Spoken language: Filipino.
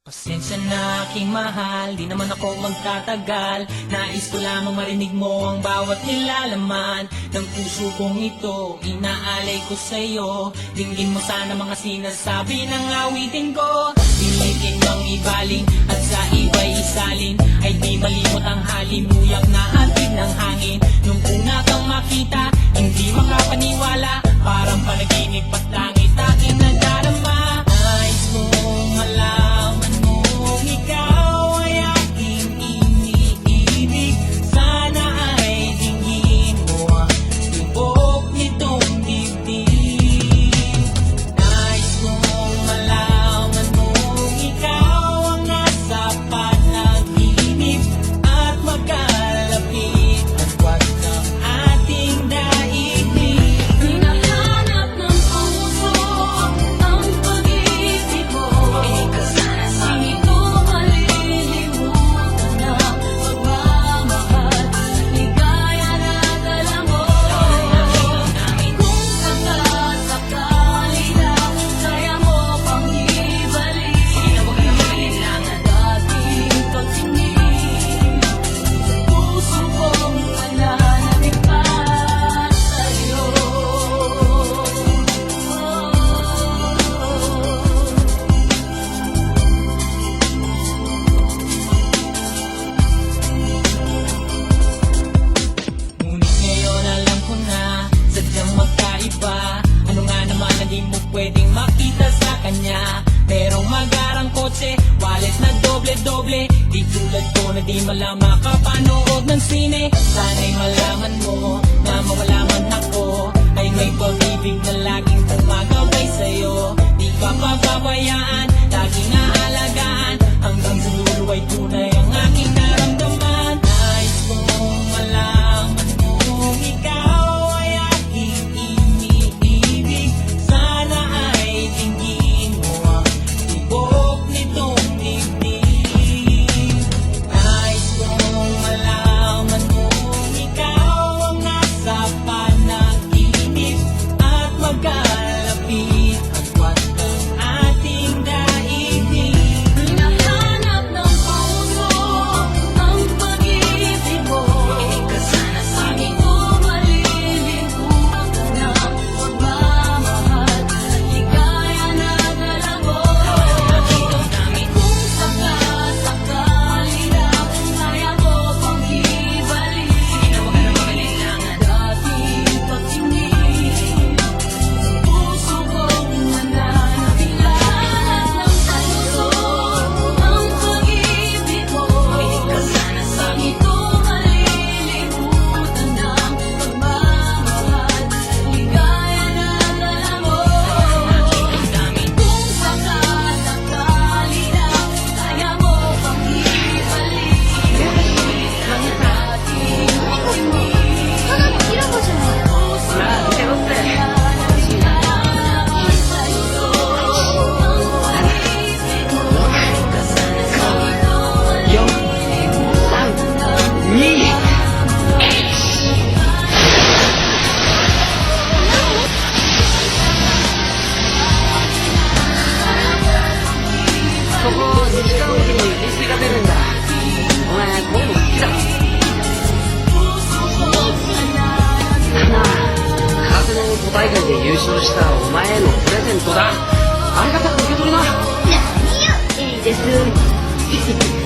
Pasensya na aking mahal, di naman ako magtatagal. Nais ko lamang marinig mo ang bawat nilalaman ng puso kong ito, inaalay ko sa'yo. Dinggin mo sana mga sinasabi ng awitin ko. Pilitin mang ibaling at sa iba'y isalin, ay di malimot ang halimuyak na hatid ng hangin. Nung una kang makita, hindi makapaniwala, parang panaginip at langit aking nadarama. Nais kong malaman mong ikaw ay aking iniibig. Sana ay dinggin mo ang tibok nitong dibdib. Nais kong malaman mong ikaw ang nasa panaginip at magkalapit at wag ng ating daigdig. Hinahanap ng puso ang pag-ibig mo. Hindi ko malilimutan na pagmamahal, ligaya na dala mo. Kung sakasakali na kaya mo pang ibalik ang dating pagtingin, puso kong nananabik pa sa'yo. Ngunit ngayon alam ko na sadyang magkaiba. Ano nga naman na di mo pwedeng makita sa kanya? Merong magarang kotse, wallet na doble-doble, di tulad ko na di malang makapanood ng sine. Sana'y malaman mo na mawala man ako, ay may pag-ibig na laging tumagabay sa'yo. Di ka pababayaan, laging aalagaan, hanggang sa dulo ay tunay ang aking naramdaman. Nais kong malaman mong ikaw ay aking iniibig. Sana ay dinggin mo ang tibok nitong dibdib. Nais kong malaman mong ikaw ang nasa panaginip at magkalapit at wag ng ating daigdig. Hinahanap ng puso ang pag-ibig mo. Hindi ko malilimutan na pagmamahal, ligaya na dala mo. Kung sakasakali na kaya mo pang ibalik ang dating pagtingin, puso kong nananabik. Hinahanap ng puso ang pag-ibig mo. Hindi ko malilimutan na pagmamahal, ligaya na dala mo. Kung sakasakali na kaya mo pang ibalik ang dating pagtingin, puso kong nananabik sa'yo. Ang pag-ibig mo,そこ2時間おきにレシピが出るんだ。お前こういうの好きだろ。なあ、空手の都大会で優勝したお前へのプレゼントだ。ありがたく受け取りな。いいです。